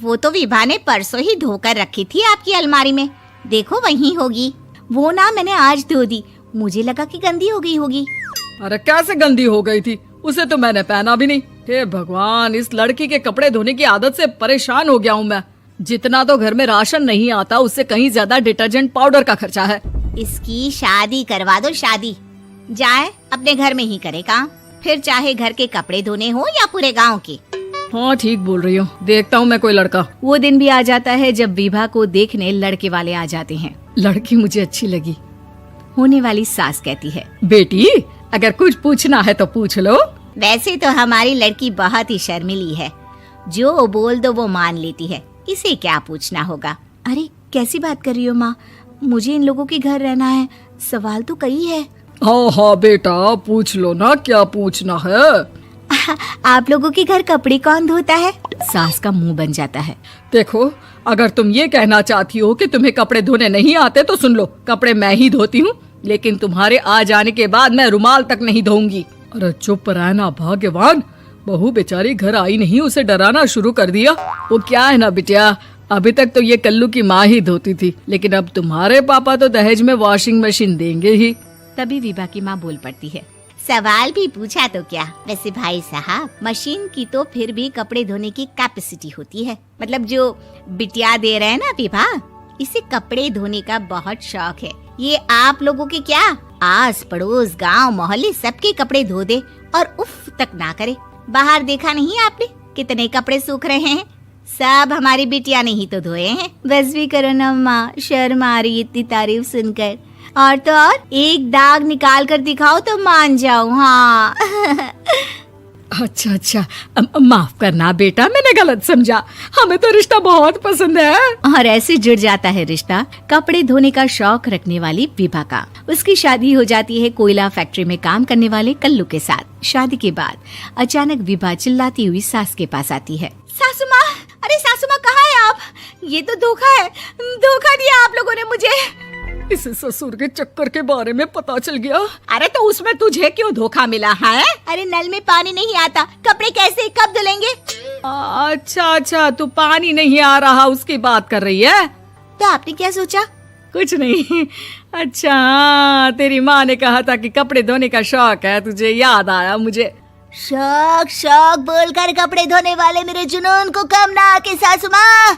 वो तो विभा ने परसों ही धोकर रखी थी आपकी अलमारी में, देखो वहीं होगी। वो ना मैंने आज धो दी, मुझे लगा कि गंदी हो गई होगी। अरे कैसे गंदी हो गई थी, उसे तो मैंने पहना भी नहीं। हे भगवान, इस लड़की के कपड़े धोने की आदत से परेशान हो गया हूँ मैं। जितना तो घर में राशन नहीं आता उससे कहीं ज्यादा डिटर्जेंट पाउडर का खर्चा है। इसकी शादी करवा दो, शादी जाए अपने घर में ही करे काम, फिर चाहे घर के कपड़े धोने हो या पूरे गांव के। हाँ ठीक बोल रही हो, देखता हूँ मैं कोई लड़का। वो दिन भी आ जाता है जब विभा को देखने लड़के वाले आ जाते हैं। लड़की मुझे अच्छी लगी। होने वाली सास कहती है, बेटी अगर कुछ पूछना है तो पूछ लो। वैसे तो हमारी लड़की बहुत ही शर्मीली है, जो बोल दो वो मान लेती है, इसे क्या पूछना होगा। अरे कैसी बात कर रही हो माँ, मुझे इन लोगों के घर रहना है, सवाल तो कई है। हाँ हाँ बेटा पूछ लो ना, क्या पूछना है। आप लोगों के घर कपड़े कौन धोता है? सास का मुंह बन जाता है। देखो अगर तुम ये कहना चाहती हो कि तुम्हें कपड़े धोने नहीं आते तो सुन लो, कपड़े मैं ही धोती हूँ, लेकिन तुम्हारे आ जाने के बाद मैं रुमाल तक नहीं धोऊंगी। अरे चुप रहना भाग्यवान, बहू बेचारी घर आई नहीं, उसे डराना शुरू कर दिया। वो क्या है ना बिटिया, अभी तक तो ये कल्लू की माँ ही धोती थी, लेकिन अब तुम्हारे पापा तो दहेज में वॉशिंग मशीन देंगे ही। तभी विभा की माँ बोल पड़ती है, सवाल भी पूछा तो क्या। वैसे भाई साहब, मशीन की तो फिर भी कपड़े धोने की कैपेसिटी होती है, मतलब जो बिटिया दे रहे हैं ना विभा, इसे कपड़े धोने का बहुत शौक है। ये आप लोगों के क्या आस पड़ोस गांव मोहल्ले सबके कपड़े धो दे और उफ तक ना करे। बाहर देखा नहीं आपने कितने कपड़े सूख रहे हैं, सब हमारी बिटिया ने ही तो धोए हैं। बस भी करो ना माँ, शर्म आ रही इतनी तारीफ सुनकर। और तो और एक दाग निकाल कर दिखाओ तो मान जाओ। हाँ अच्छा अच्छा, माफ करना बेटा, मैंने गलत समझा, हमें तो रिश्ता बहुत पसंद है। और ऐसे जुड़ जाता है रिश्ता कपड़े धोने का शौक रखने वाली विभा का। उसकी शादी हो जाती है कोयला फैक्ट्री में काम करने वाले कल्लू के साथ। शादी के बाद अचानक विभा चिल्लाती हुई सास के पास आती है। सासू माँ, अरे सासू माँ कहाँ है आप? ये तो धोखा है, धोखा दिया आप लोगों ने मुझे। इसे ससुर के चक्कर के बारे में पता चल गया। अरे तो उसमें तुझे क्यों धोखा मिला है? अरे नल में पानी नहीं आता, कपड़े कैसे कब धुलेंगे? अच्छा अच्छा, तू पानी नहीं आ रहा उसकी बात कर रही है। तो आपने क्या सोचा? कुछ नहीं। अच्छा तेरी माँ ने कहा था कि कपड़े धोने का शौक है तुझे, याद आया मुझे। शौक शौक बोलकर कपड़े धोने वाले मेरे जुनून को कम ना आके सासू माँ,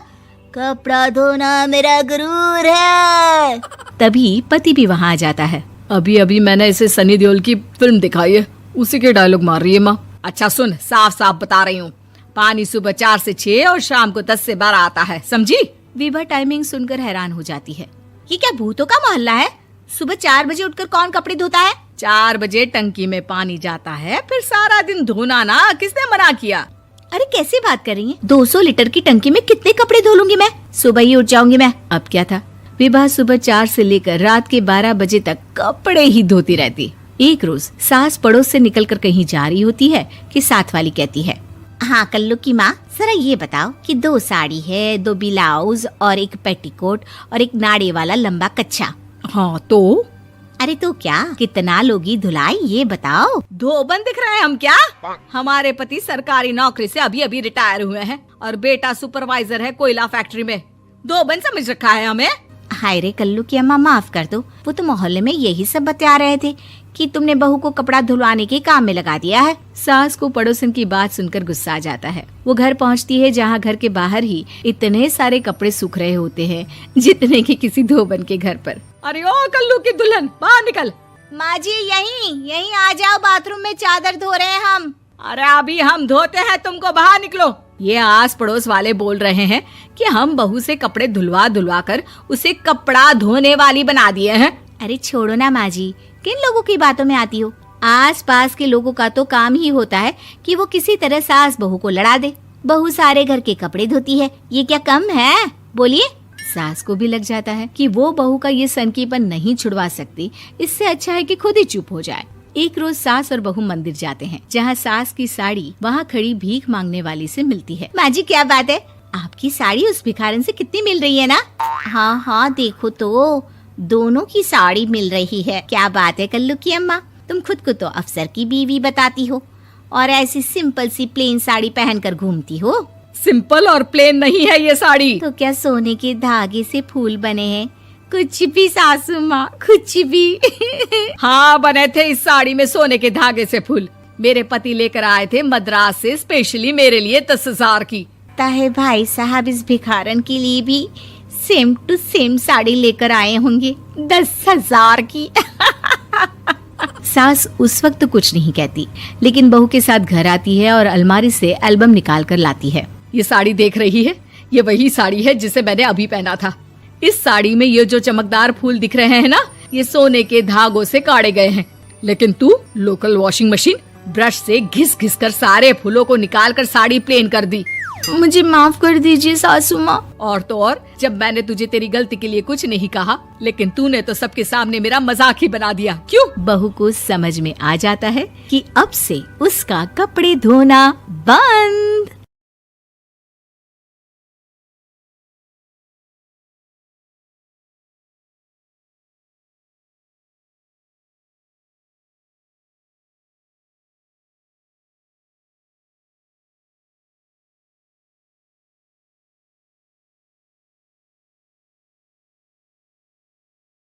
कपड़ा धोना मेरा गुरूर है। तभी पति भी वहाँ आ जाता है। अभी अभी मैंने इसे सनी देओल की फिल्म दिखाई है, उसी के डायलॉग मार रही है माँ। अच्छा सुन, साफ साफ बता रही हूँ, पानी सुबह 4 से 6 और शाम को 10 से 12 आता है, समझी? विभा टाइमिंग सुनकर हैरान हो जाती है। ये क्या भूतों का मोहल्ला है? सुबह 4 बजे उठकर कौन कपड़े धोता है? 4 बजे टंकी में पानी जाता है, फिर सारा दिन धोना ना, किसने मना किया? अरे कैसी बात कर रही हैं? 200 लीटर की टंकी में कितने कपड़े धो लूंगी मैं, सुबह ही उठ जाऊंगी मैं। अब क्या था, विभा सुबह 4 से लेकर रात के 12 बजे तक कपड़े ही धोती रहती। एक रोज सास पड़ोस से निकलकर कहीं जा रही होती है कि साथ वाली कहती है, हाँ कल्लू की माँ, जरा ये बताओ कि 2 साड़ी है, 2 ब्लाउज और एक पेटीकोट और एक नाड़े वाला लंबा कच्छा। हाँ तो? अरे तो क्या, कितना लोगी धुलाई ये बताओ। धोबन दिख रहे हैं हम क्या? हमारे पति सरकारी नौकरी से अभी अभी रिटायर हुए हैं और बेटा सुपरवाइजर है कोयला फैक्ट्री में। धोबन समझ रखा है हमें। हाय रे कल्लू की अम्मा, माफ कर दो, वो तो मोहल्ले में यही सब बता रहे थे कि तुमने बहू को कपड़ा धुलवाने के काम में लगा दिया है। सास को पड़ोसन की बात सुनकर गुस्सा आ जाता है। वो घर पहुंचती है जहां घर के बाहर ही इतने सारे कपड़े सूख रहे होते हैं जितने कि किसी धोबन के घर पर। अरे ओ कल्लू की दुल्हन, बाहर निकल। माँ जी यहीं आ जाओ, बाथरूम में चादर धो रहे हैं हम। अरे अभी हम धोते हैं, तुमको बाहर निकलो। ये आस पड़ोस वाले बोल रहे हैं कि हम बहू से कपड़े धुलवा धुलवा कर उसे कपड़ा धोने वाली बना दिए हैं। अरे छोड़ो ना माँ जी, किन लोगों की बातों में आती हो? आस पास के लोगों का तो काम ही होता है कि वो किसी तरह सास बहू को लड़ा दे। बहू सारे घर के कपड़े धोती है, ये क्या कम है? बोलिए। सास को भी लग जाता है कि वो बहू का ये सनकीपन नहीं छुड़वा सकती, इससे अच्छा है कि खुद ही चुप हो जाए। एक रोज सास और बहू मंदिर जाते हैं, जहाँ सास की साड़ी वहाँ खड़ी भीख मांगने वाली से मिलती है। माँ जी क्या बात है, आपकी साड़ी उस भिखारन से कितनी मिल रही है ना? हाँ हाँ देखो तो, दोनों की साड़ी मिल रही है। क्या बात है कल्लू की अम्मा, तुम खुद को तो अफसर की बीवी बताती हो और ऐसी सिंपल सी प्लेन साड़ी पहनकर घूमती हो। सिंपल और प्लेन नहीं है ये साड़ी। तो क्या सोने के धागे से फूल बने हैं? कुछ भी सासू माँ, कुछ भी। हाँ, बने थे इस साड़ी में सोने के धागे से फूल। मेरे पति लेकर आए थे मद्रास से स्पेशली मेरे लिए 10,000 की। ताहे भाई साहब इस भिखारन के लिए भी सेम टू सेम साड़ी लेकर आए होंगे 10,000 की। सास उस वक्त तो कुछ नहीं कहती, लेकिन बहू के साथ घर आती है और अलमारी से एल्बम निकाल कर लाती है। ये साड़ी देख रही है, ये वही साड़ी है जिसे मैंने अभी पहना था। इस साड़ी में ये जो चमकदार फूल दिख रहे हैं ना, ये सोने के धागों से काढ़े गए हैं। लेकिन तू लोकल वॉशिंग मशीन ब्रश से घिस घिस कर सारे फूलों को निकाल कर साड़ी प्लेन कर दी। मुझे माफ कर दीजिए सासू माँ। और तो और, जब मैंने तुझे तेरी गलती के लिए कुछ नहीं कहा, लेकिन तूने तो सबके सामने मेरा मजाक ही बना दिया। क्यों? बहू को समझ में आ जाता है कि अब से उसका कपड़े धोना बंद।